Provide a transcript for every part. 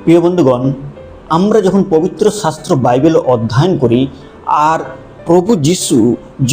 প্রিয় বন্ধুগণ, আমরা যখন পবিত্র শাস্ত্র বাইবেল অধ্যয়ন করি আর প্রভু যিশু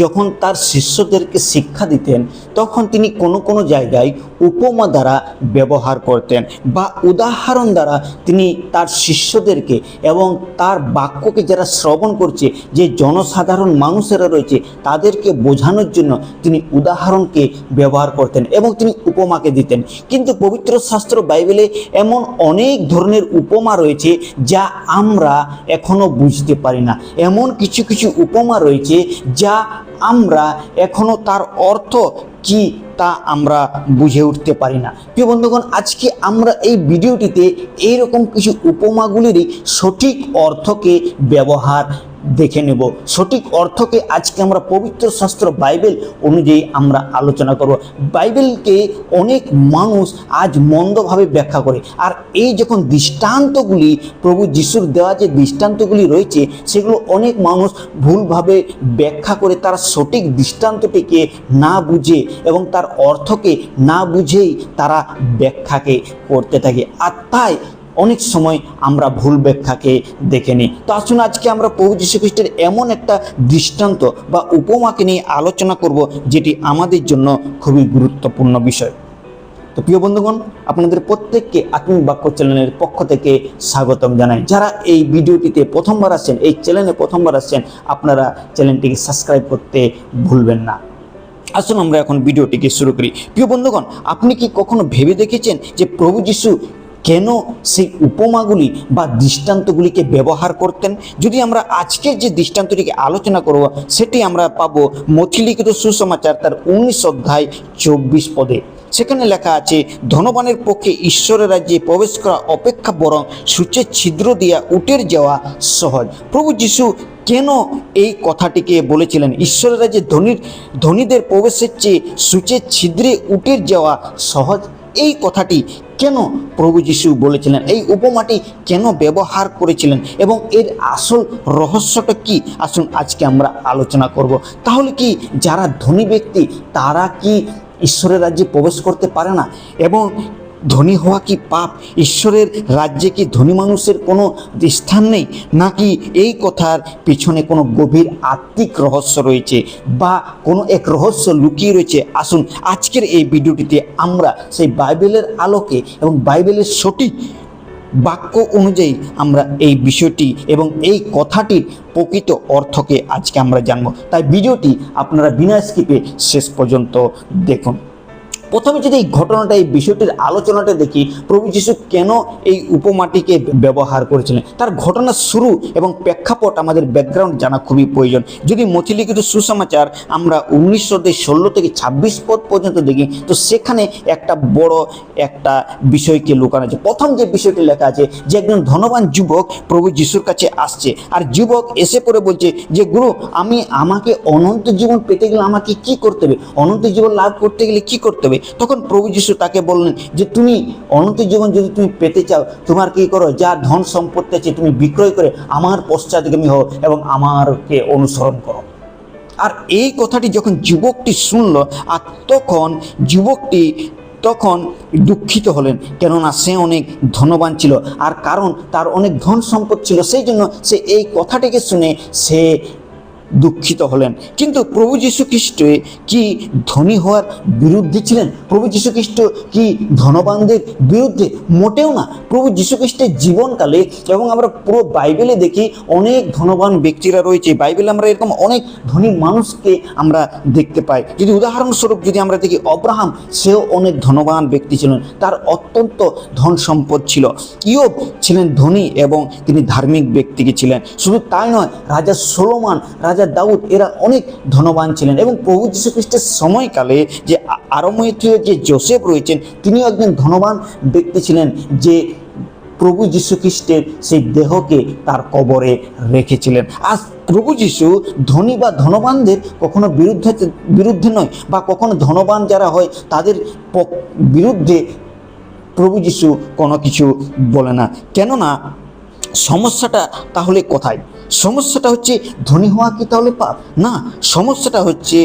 যখন তার শিষ্যদেরকে শিক্ষা দিতেন তখন তিনি কোনো কোনো জায়গায় উপমা দ্বারা ব্যবহার করতেন বা উদাহরণ দ্বারা তিনি তার শিষ্যদেরকে এবং তার বাক্যকে যারা শ্রবণ করছে, যে জনসাধারণ মানুষেরা রয়েছে তাদেরকে বোঝানোর জন্য তিনি উদাহরণকে ব্যবহার করতেন এবং তিনি উপমাকে দিতেন। কিন্তু পবিত্র শাস্ত্র বাইবেলে এমন অনেক ধরনের উপমা রয়েছে যা আমরা এখনো বুঝতে পারি না। এমন কিছু কিছু উপমা রয়েছে যা আমরা এখনো তার অর্থ কি তা আমরা বুঝে উঠতে পারি না। প্রিয় বন্ধুগণ, আজকে আমরা এই ভিডিওটিতে এইরকম কিছু উপমাগুলিরই সঠিক অর্থকে ব্যবহার দেখে নেব। সঠিক অর্থকে আজকে আমরা পবিত্র শাস্ত্র বাইবেল অনুযায়ী আমরা আলোচনা করব। বাইবেলকে অনেক মানুষ আজ মন্দভাবে ব্যাখ্যা করে, আর এই যখন দৃষ্টান্তগুলি প্রভু যিশুর দেওয়া যে দৃষ্টান্তগুলি রয়েছে সেগুলো অনেক মানুষ ভুলভাবে ব্যাখ্যা করে, তারা সঠিক দৃষ্টান্তটিকে না বুঝে এবং তার অর্থকে না বুঝেই তারা ব্যাখ্যাকে করতে থাকে, আর তাই অনেক সময় আমরা ভুল ব্যাখ্যাকে দেখে নিই। তো আসুন আজকে আমরা প্রভু যীশু খ্রিস্টের এমন একটা দৃষ্টান্ত বা উপমাকে নিয়ে আলোচনা করব যেটি আমাদের জন্য খুবই গুরুত্বপূর্ণ বিষয়। তো প্রিয় বন্ধুগণ, আপনাদের প্রত্যেককে আত্মিক বাক্য চ্যানেলের পক্ষ থেকে স্বাগতম জানাই। যারা এই ভিডিওটিতে প্রথমবার আসছেন, এই চ্যানেলে প্রথমবার আসছেন, আপনারা চ্যানেলটিকে সাবস্ক্রাইব করতে ভুলবেন না। আসুন আমরা এখন ভিডিওটিকে শুরু করি। প্রিয় বন্ধুগণ, আপনি কি কখনো ভেবে দেখেছেন যে প্রভু যীশু কেন সেই উপমাগুলি বা দৃষ্টান্তগুলিকে ব্যবহার করতেন? যদি আমরা আজকের যে দৃষ্টান্তটিকে আলোচনা করব সেটি আমরা পাবো মথি লিখিত সুসমাচার তার 19 অধ্যায় 24 পদে। সেখানে লেখা আছে, ধনবানের পক্ষে ঈশ্বরের রাজ্যে প্রবেশ করা অপেক্ষা বরং সূচের ছিদ্র দিয়া উটের যাওয়া সহজ। প্রভু যীশু কেন এই কথাটিকে বলেছিলেন? ঈশ্বরের রাজ্যে ধনীদের প্রবেশের চেয়ে সূচের ছিদ্রে উটের যাওয়া সহজ। এই কথাটি কেন প্রভু যীশু বলেছিলেন? এই উপমাটি কেন ব্যবহার করেছিলেন এবং এর আসল রহস্যটা কি? আসুন আজকে আমরা আলোচনা করব। তাহলে কি যারা ধনী ব্যক্তি তারা কি ঈশ্বরের রাজ্যে প্রবেশ করতে পারে না? এবং ধনী হওয়া কি পাপ? ঈশ্বরের রাজ্যে কি ধনী মানুষের কোনো স্থান নেই? নাকি এই কথার পিছনে কোনো গভীর আত্মিক রহস্য রয়েছে বা কোনো এক রহস্য লুকিয়ে রয়েছে? আসুন আজকের এই ভিডিওটিতে আমরা সেই বাইবেলের আলোকে এবং বাইবেলের সঠিক বাক্য অনুযায়ী আমরা এই বিষয়টি এবং এই কথাটির প্রকৃত অর্থকে আজকে আমরা জানব। তাই ভিডিওটি আপনারা বিনা স্কিপে শেষ পর্যন্ত দেখুন। প্রথমে যদি এই ঘটনাটা, এই বিষয়টির আলোচনাটা দেখি, প্রভু যীশু কেন এই উপমাটিকে ব্যবহার করেছিলেন তার ঘটনার শুরু এবং প্রেক্ষাপট আমাদের ব্যাকগ্রাউন্ড জানা খুবই প্রয়োজন। যদি মথি লিখিত সুসমাচার আমরা 19 অধ্যায় 16 থেকে 26 পদ পর্যন্ত দেখি, তো সেখানে একটা বড় একটা বিষয়কে লুকানো আছে। প্রথম যে বিষয়টি লেখা আছে যে একজন ধনবান যুবক প্রভু যিশুর কাছে আসছে, আর যুবক এসে পড়ে বলছে যে গুরু, আমাকে অনন্ত জীবন পেতে গেলে আমাকে কি করতে হবে? অনন্ত জীবন লাভ করতে গেলে কি করতে হবে? তখন প্রভু যীশু তাকে বললেন যে তুমি অনন্ত জীবন যদি তুমি পেতে চাও, তোমার কি করো, যা ধন সম্পত্তি আছে তুমি বিক্রয় করে আমার পশ্চাৎগামী হও এবং আমাকে অনুসরণ করো। আর এই কথাটি যখন যুবকটি শুনল, আর তখন যুবকটি দুঃখিত হলেন, কেননা সে অনেক ধনবান ছিল, আর কারণ তার অনেক ধন সম্পদ ছিল, সেই জন্য সে এই কথাটিকে শুনে সে দুঃখিত হলেন। কিন্তু প্রভু যীশু খ্রিস্ট কি ধনী হওয়ার বিরুদ্ধে ছিলেন? প্রভু যীশু খ্রিস্ট কি ধনবানদের বিরুদ্ধে? মোটেও না। প্রভু যীশু খ্রিস্টের জীবনকালে, এবং আমরা পুরো বাইবেলে দেখি অনেক ধনবান ব্যক্তিরা রয়েছে। বাইবেলে আমরা এরকম অনেক ধনী মানুষকে আমরা দেখতে পাই। যদি উদাহরণস্বরূপ যদি আমরা দেখি, অব্রাহাম, সেও অনেক ধনবান ব্যক্তি ছিলেন, তার অত্যন্ত ধন সম্পদ ছিল। ইয়োব ছিলেন ধনী এবং তিনি ধার্মিক ব্যক্তি ছিলেন। শুধু তাই নয়, রাজা সলোমন, রাজা দাউদ, এরা অনেক ধনবান ছিলেন। এবং প্রভু যীশু খ্রিস্টের সময়কালে যে আরমীয় যে যোসেফ রয়েছেন, তিনিও একজন ধনবান ব্যক্তি ছিলেন, যে প্রভু যীশু খ্রিস্টের সেই দেহকে তার কবরে রেখেছিলেন। আর প্রভু যীশু ধনী বা ধনবানদের কখনো বিরুদ্ধে নয়, বা কখনো ধনবান যারা হয় তাদের বিরুদ্ধে প্রভু যীশু কোনো কিছু বলে না। কেননা সমস্যাটা তাহলে কোথায়? সমস্যাটা হচ্ছে ধনী হওয়া কি তাহলে পাপ? না, সমস্যাটা হচ্ছে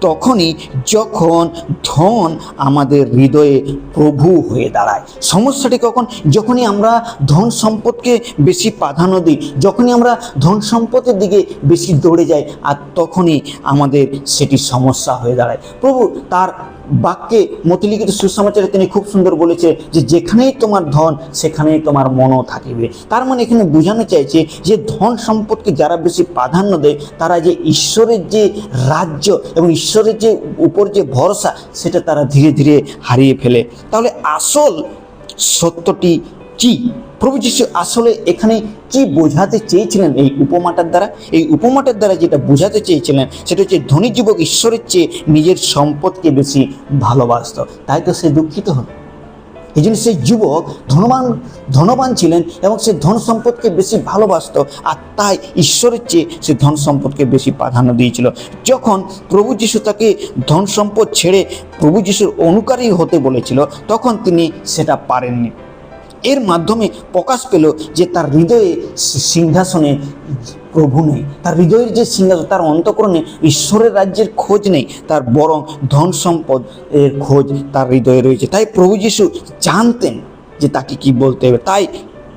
তখনই যখন ধন আমাদের হৃদয়ে প্রভু হয়ে দাঁড়ায়। সমস্যাটি কখন? যখনই আমরা ধন সম্পদকে বেশি প্রাধান্য দিই, যখনই আমরা ধন সম্পদের দিকে বেশি দৌড়ে যাই, আর তখনই আমাদের সেটি সমস্যা হয়ে দাঁড়ায়। প্রভু তার বাক্যে মতিলিখিত সুসমাচারে তিনি খুব সুন্দর বলেছে যে যেখানেই তোমার ধন সেখানেই তোমার মনও থাকিবে। তার মানে এখানে বোঝানো চাইছে যে ধন সম্পদকে যারা বেশি প্রাধান্য দেয় তারা যে ঈশ্বরের যে রাজ্য এবং ঈশ্বরের যে উপর যে ভরসা সেটা তারা ধীরে ধীরে হারিয়ে ফেলে। তাহলে আসল সত্যটি কি? প্রভু যীশু আসলে এখানে কি বোঝাতে চেয়েছিলেন এই উপমাটার দ্বারা? এই উপমাটার দ্বারা যেটা বোঝাতে চেয়েছিলেন সেটা হচ্ছে ধনী যুবক ঈশ্বরের চেয়ে নিজের সম্পদকে বেশি ভালোবাসত, তাই তো সে দুঃখিত হল। এই জন্য সেই যুবক ধনবান ছিলেন এবং সে ধন সম্পদকে বেশি ভালোবাসত, আর তাই ঈশ্বরের চেয়ে সে ধন সম্পদকে বেশি প্রাধান্য দিয়েছিল। যখন প্রভু যীশু তাকে ধন সম্পদ ছেড়ে প্রভু যীশুর অনুকারী হতে বলেছিল তখন তিনি সেটা পারেননি। এর মাধ্যমে প্রকাশ পেল যে তার হৃদয়ে সিংহাসনে প্রভু নেই, তার হৃদয়ের যে সিংহাসন, তার অন্তঃকরণে ঈশ্বরের রাজ্যের খোঁজ নেই, তার বরং ধন সম্পদ এর খোঁজ তার হৃদয়ে রয়েছে। তাই প্রভু যীশু জানতেন যে তাকে কি বলতে হবে। তাই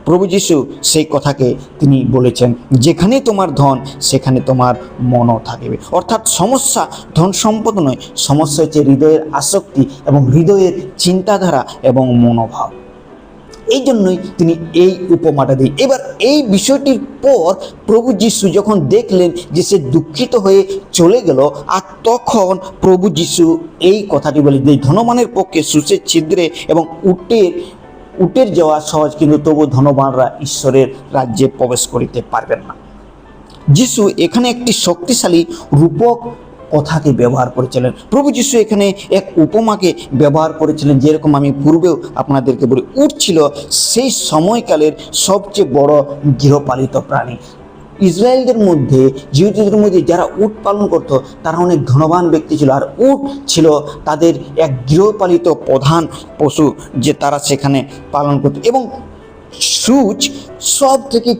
প্রভু যীশু সেই কথাকে তিনি বলেছেন, যেখানে তোমার ধন সেখানে তোমার মনও থাকবে। অর্থাৎ সমস্যা ধন সম্পদ নয়, সমস্যা হচ্ছে হৃদয়ের আসক্তি এবং হৃদয়ের চিন্তাধারা এবং মনোভাব। এই জন্যই তিনি এই উপমাটা দিই। এবার এই বিষয়টির পর প্রভু যীশু যখন দেখলেন যে সে দুঃখিত হয়ে চলে গেল, আর তখন প্রভু যীশু এই কথাটি বলে যে ধনবানের পক্ষে সূচের ছিদ্রে এবং উটের যাওয়া সহজ, কিন্তু তবু ধনবানরা ঈশ্বরের রাজ্যে প্রবেশ করিতে পারবেন না। যীশু এখানে একটি শক্তিশালী রূপক কথাকে ব্যবহার করেছিলেন। প্রভু যীশু এখানে এক উপমাকে ব্যবহার করেছিলেন, যেরকম আমি পূর্বেও আপনাদেরকে বলি। উট ছিল সেই সময়কালের সবচেয়ে বড় গৃহপালিত প্রাণী। ইসরায়েলদের মধ্যে, জিহুদের মধ্যে যারা উট পালন করত তারা অনেক ধনবান ব্যক্তি ছিল, আর উট ছিল তাদের এক গৃহপালিত প্রধান পশু যে তারা সেখানে পালন করত। এবং সূচ সব থেকে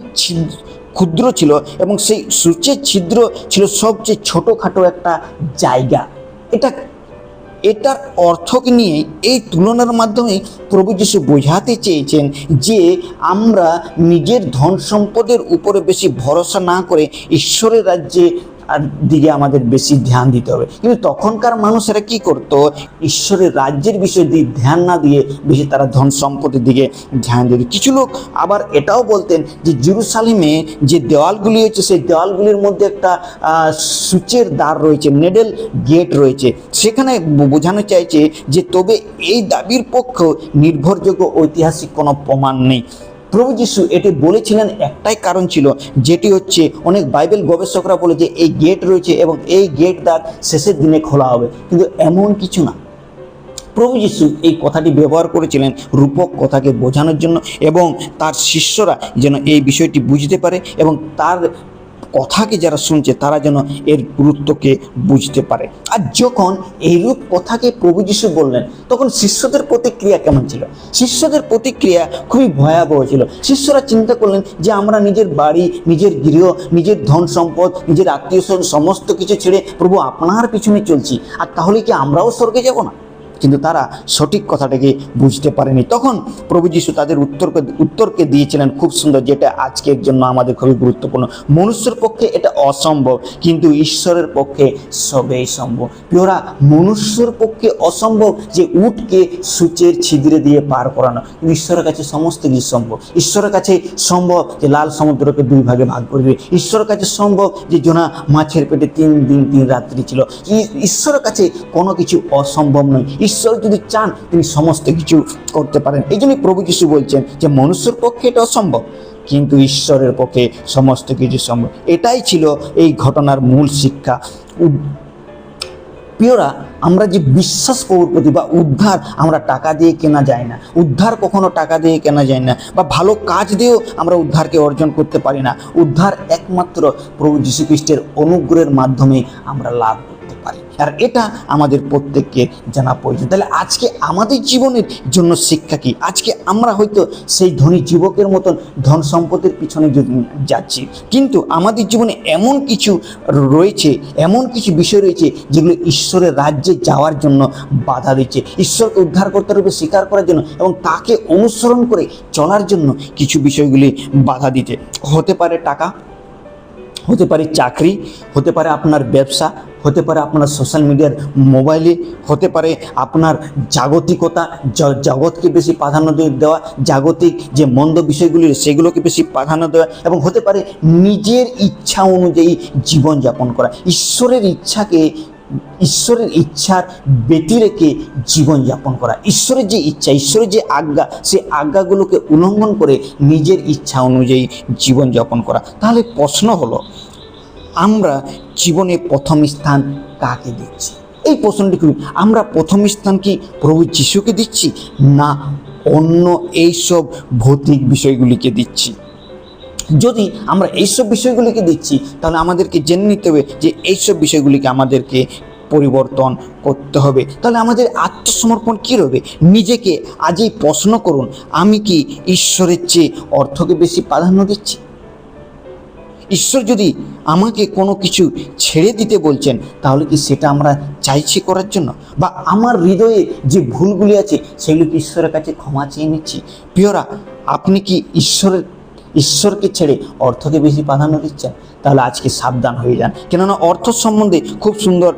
ক্ষুদ্র ছিল এবং সেই সূচের ছিদ্র ছিল সবচেয়ে ছোটোখাটো একটা জায়গা। এটার অর্থকে নিয়ে এই তুলনার মাধ্যমে প্রভু যীশু বোঝাতে চেয়েছেন যে আমরা নিজের ধন সম্পদের উপরে বেশি ভরসা না করে ঈশ্বরের রাজ্যে দিকে আমাদের বেশি ধ্যান দিতে হবে। কিন্তু তখনকার মানুষেরা কি করতো? ঈশ্বরের রাজ্যের বিষয় দিয়ে ধ্যান না দিয়ে বেশি তারা ধন সম্পদের দিকে ধ্যান দিত। কিছু লোক আবার এটাও বলতেন যে জেরুজালেমে যে দেওয়ালগুলি হচ্ছে সেই দেওয়ালগুলির মধ্যে একটা সূচের দ্বার রয়েছে, নেডেল গেট রয়েছে। সেখানে বোঝানো চাইছে যে তবে এই দাবির পক্ষে নির্ভরযোগ্য ঐতিহাসিক কোনো প্রমাণ নেই। প্রভু যীশু এটি বলেছিলেন একটাই কারণ ছিল, যেটি হচ্ছে অনেক বাইবেল গবেষকরা বলে যে এই গেট রয়েছে এবং এই গেট দ্বার শেষের দিনে খোলা হবে, কিন্তু এমন কিছু না। প্রভু যীশু এই কথাটি ব্যবহার করেছিলেন রূপক কথাকে বোঝানোর জন্য, এবং তার শিষ্যরা যেন এই বিষয়টি বুঝতে পারে এবং তার কথাকে যারা শুনছে তারা যেন এর গুরুত্বকে বুঝতে পারে। আর যখন এইরূপ কথাকে প্রভু যীশু বললেন তখন শিষ্যদের প্রতিক্রিয়া কেমন ছিল? শিষ্যদের প্রতিক্রিয়া খুবই ভয়াবহ ছিল। শিষ্যরা চিন্তা করলেন যে আমরা নিজের বাড়ি, নিজের গৃহ, নিজের ধন সম্পদ, নিজের আত্মীয় স্বজন সমস্ত কিছু ছেড়ে প্রভু আপনার পিছনে চলছি, আর তাহলে কি আমরাও স্বর্গে যাব না? কিন্তু তারা সঠিক কথাটাকে বুঝতে পারেনি। তখন প্রভু যীশু তাদের উত্তরকে দিয়েছিলেন খুব সুন্দর, যেটা আজকের জন্য আমাদের খুবই গুরুত্বপূর্ণ। মনুষ্যের পক্ষে এটা অসম্ভব, কিন্তু ঈশ্বরের পক্ষে সবই সম্ভব। প্রিয়রা, মনুষ্যের পক্ষে অসম্ভব যে উটকে সূচের ছিদ্রে দিয়ে পার করানো, কিন্তু ঈশ্বরের কাছে সমস্ত কিছু সম্ভব। ঈশ্বরের কাছে সম্ভব যে লাল সমুদ্রকে দুই ভাগে ভাগ করে দেবে। ঈশ্বরের কাছে সম্ভব যে জোনা মাছের পেটে 3 দিন 3 রাত্রি ছিল। ঈশ্বরের কাছে কোনো কিছু অসম্ভব নয়। ঈশ্বর যদি চান তিনি সমস্ত কিছু করতে পারেন। এই জন্যই প্রভু যীশু বলছেন যে মনুষ্যের পক্ষে এটা অসম্ভব, কিন্তু ঈশ্বরের পক্ষে সমস্ত কিছু সম্ভব। এটাই ছিল এই ঘটনার মূল শিক্ষা। প্রিয়রা, আমরা যে বিশ্বাস প্রভুর প্রতি বা উদ্ধার আমরা টাকা দিয়ে কেনা যায় না, উদ্ধার কখনো টাকা দিয়ে কেনা যায় না, বা ভালো কাজ দিয়েও আমরা উদ্ধারকে অর্জন করতে পারি না। উদ্ধার একমাত্র প্রভু যীশু খ্রিস্টের অনুগ্রহের মাধ্যমে আমরা লাভ করতে পারি। পারি। আর এটা আমাদের প্রত্যেককে জানা প্রয়োজন। তাহলে আজকে আমাদের জীবনের জন্য শিক্ষা কি? আজকে আমরা হয়তো সেই ধনী যুবকের মতন ধন সম্পদের পিছনে যাচ্ছি, কিন্তু আমাদের জীবনে এমন কিছু রয়েছে, এমন কিছু বিষয় রয়েছে যেগুলো ঈশ্বরের রাজ্যে যাওয়ার জন্য বাধা দিচ্ছে, ঈশ্বরকে উদ্ধারকর্তা রূপে স্বীকার করার জন্য এবং তাকে অনুসরণ করে চলার জন্য কিছু বিষয়গুলি বাধা দিতে। হতে পারে টাকা, হতে পারে চাকরি, হতে পারে আপনার ব্যবসা, হতে পারে আপনার সোশ্যাল মিডিয়ার মোবাইলে, হতে পারে আপনার জাগতিকতা, জগৎকে বেশি প্রাধান্য দেওয়া, জাগতিক যে মন্দ বিষয়গুলি সেগুলোকে বেশি প্রাধান্য দেওয়া, এবং হতে পারে নিজের ইচ্ছা অনুযায়ী জীবনযাপন করা, ঈশ্বরের ইচ্ছার ব্যতি রেখে জীবনযাপন করা। ঈশ্বরের যে ইচ্ছা, ঈশ্বরের যে আজ্ঞা, সেই আজ্ঞাগুলোকে উল্লঙ্ঘন করে নিজের ইচ্ছা অনুযায়ী জীবনযাপন করা। তাহলে প্রশ্ন হলো, আমরা জীবনে প্রথম স্থান কাকে দিচ্ছি? এই প্রশ্নটি করি, আমরা প্রথম স্থান কি প্রভু যিশুকে দিচ্ছি, না অন্য এইসব ভৌতিক বিষয়গুলিকে দিচ্ছি? যদি আমরা এইসব বিষয়গুলিকে দিচ্ছি, তাহলে আমাদেরকে জেনে নিতে হবে যে এইসব বিষয়গুলিকে আমাদেরকে পরিবর্তন করতে হবে। তাহলে আমাদের আত্মসমর্পণ কী রবে? নিজেকে আজই প্রশ্ন করুন, আমি কি ঈশ্বরের চেয়ে অর্থকে বেশি প্রাধান্য দিচ্ছি? ঈশ্বর যদি আমাকে কোনো কিছু ছেড়ে দিতে বলছেন, তাহলে কি সেটা আমরা চাইছি করার জন্য? বা আমার হৃদয়ে যে ভুলগুলি আছে সেগুলো কি ঈশ্বরের কাছে ক্ষমা চেয়ে নিচ্ছি? প্রিয়রা, আপনি কি ঈশ্বরকে ছেড়ে অর্থকে বেশি প্রাধান্য দিচ্ছেন? তাহলে আজকে সাবধান হয়ে যান, কেননা অর্থ সম্বন্ধে খুব সুন্দর,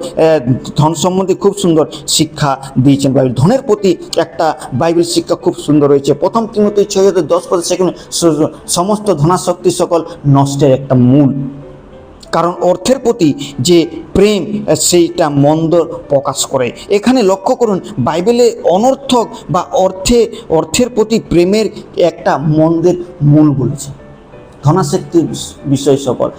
ধন সম্বন্ধে খুব সুন্দর শিক্ষা দিয়েছেন বাইবেল। ধনের প্রতি একটা বাইবেল শিক্ষা খুব সুন্দর রয়েছে। প্রথম তিমোথী 6:10 সেখানে সমস্ত ধনাশক্তি সকল নষ্টের একটা মূল। কারণ অর্থের প্রতি যে প্রেম সেইটা মন্দ প্রকাশ করে। এখানে লক্ষ্য করুন, বাইবেলে অনর্থক বা অর্থের প্রতি প্রেমের একটা মন্দের মূল বলেছে। ধনাসক্তির বিষয় সকল,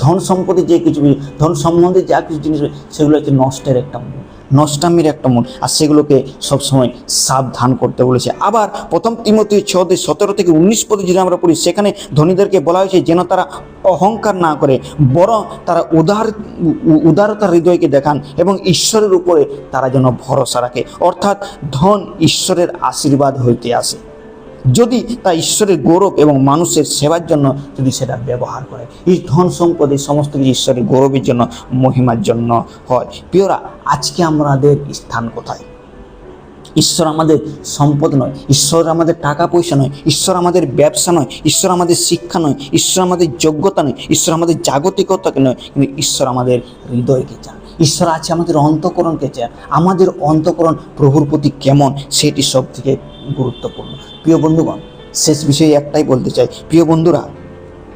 ধন সম্পত্তি যে কিছু, ধন সম্বন্ধে যা কিছু জিনিস সেগুলো হচ্ছে নষ্টের একটা মূল, নষ্টামির একটা মূল, আর সেগুলোকে সবসময় সাবধান করতে বলেছে। আবার প্রথম তিমোথী 6:17-19 যদি আমরা পড়ি, সেখানে ধনীদেরকে বলা হয়েছে যেন তারা অহংকার না করে, বরং তারা উদারতার হৃদয়কে দেখান এবং ঈশ্বরের উপরে তারা যেন ভরসা রাখে। অর্থাৎ ধন ঈশ্বরের আশীর্বাদ হইতে আসে যদি তা ঈশ্বরের গৌরব এবং মানুষের সেবার জন্য যদি সেটা ব্যবহার করে। এই ধন সম্পদ, এই সমস্ত কিছু ঈশ্বরের গৌরবের জন্য, মহিমার জন্য হয়। প্রিয়রা, আজকে আমাদের স্থান কোথায়? ঈশ্বর আমাদের সম্পদ নয়, ঈশ্বর আমাদের টাকা পয়সা নয়, ঈশ্বর আমাদের ব্যবসা নয়, ঈশ্বর আমাদের শিক্ষা নয়, ঈশ্বর আমাদের যোগ্যতা নয়, ঈশ্বর আমাদের জাগতিকতাকে নয়, কিন্তু ঈশ্বর আমাদের হৃদয়কে চান। ঈশ্বর আছে আমাদের অন্তঃকরণকে চান। আমাদের অন্তঃকরণ প্রভুর প্রতি কেমন, সেটি সব থেকে গুরুত্বপূর্ণ। প্রিয় বন্ধুগণ, শেষ বিষয়ে একটাই বলতে চাই, প্রিয় বন্ধুরা,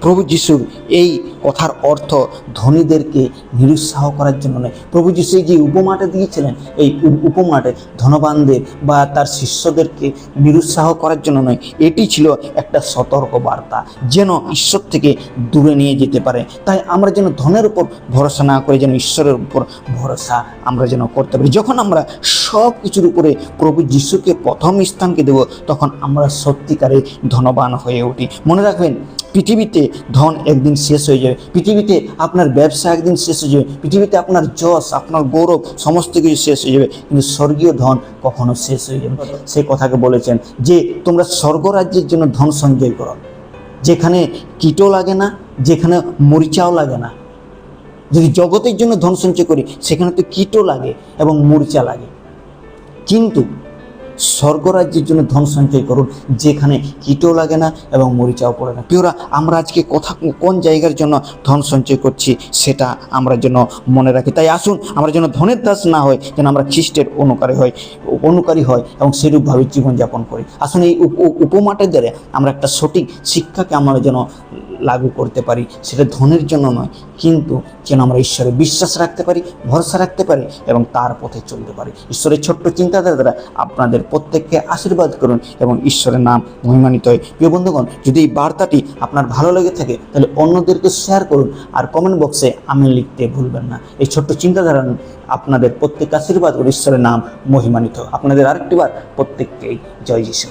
প্রভু যিশুর এই কথার অর্থ ধনীদেরকে নিরুৎসাহ করার জন্য নয়। প্রভু যিশু যে উপমাটা দিয়েছিলেন, এই উপমাটে ধনবানদের বা তার শিষ্যদেরকে নিরুৎসাহ করার জন্য নয়, এটি ছিল একটা সতর্ক বার্তা, যেন ঈশ্বর থেকে দূরে নিয়ে যেতে পারে। তাই আমরা যেন ধনের উপর ভরসা না করে যেন ঈশ্বরের উপর ভরসা আমরা যেন করতে পারি। যখন আমরা সব কিছুর উপরে প্রভু যিশুকে প্রথম স্থানকে দেব, তখন আমরা সত্যিকারে ধনবান হয়ে উঠি। মনে রাখবেন, পৃথিবীতে ধন একদিন শেষ হয়ে যাবে, পৃথিবীতে আপনার ব্যবসা একদিন শেষ হয়ে যাবে, পৃথিবীতে আপনার যশ, আপনার গৌরব সমস্ত কিছু শেষ হয়ে যাবে, কিন্তু স্বর্গীয় ধন কখনো শেষ হয়ে যাবে। সেই কথাকে বলেছেন যে তোমরা স্বর্গরাজ্যের জন্য ধন সঞ্চয় করো, যেখানে কীটও লাগে না, যেখানে মরিচাও লাগে না। যদি জগতের জন্য ধন সঞ্চয় করি, সেখানে তো কীটও লাগে এবং মরিচা লাগে, কিন্তু স্বর্গরাজ্যের জন্য ধন সঞ্চয় করুন, যেখানে কীটও লাগে না এবং মরিচাও পড়ে না। প্রিয়রা, আমরা আজকে কোন জায়গার জন্য ধন সঞ্চয় করছি সেটা আমরা যেন মনে রাখি। তাই আসুন, আমরা যেন ধনের দাস না হয়, যেন আমরা খ্রিস্টের অনুকারী হয় এবং সেরূপভাবে জীবনযাপন করি। আসুন, এই উপমাটের দ্বারা আমরা একটা সঠিক শিক্ষাকে আমরা যেন লাগু করতে পারি, সেটা ধনের জন্য নয়, কিন্তু যেন আমরা ঈশ্বরে বিশ্বাস রাখতে পারি, ভরসা রাখতে পারি এবং তার পথে চলতে পারি। ঈশ্বরের ছোট্ট চিন্তাধারা দ্বারা আপনাদের প্রত্যেককে আশীর্বাদ করুন এবং ঈশ্বরের নাম মহিমান্বিত হয়। প্রিয় বন্ধুগণ, যদি এই বার্তাটি আপনার ভালো লেগে থাকে, তাহলে অন্যদেরকে শেয়ার করুন আর কমেন্ট বক্সে আমি লিখতে ভুলবেন না। এই ছোট্ট চিন্তাধারা আপনাদের প্রত্যেককে আশীর্বাদ করে, ঈশ্বরের নাম মহিমান্বিত। আপনাদের আরেকটি বার প্রত্যেককেই জয় যিশু।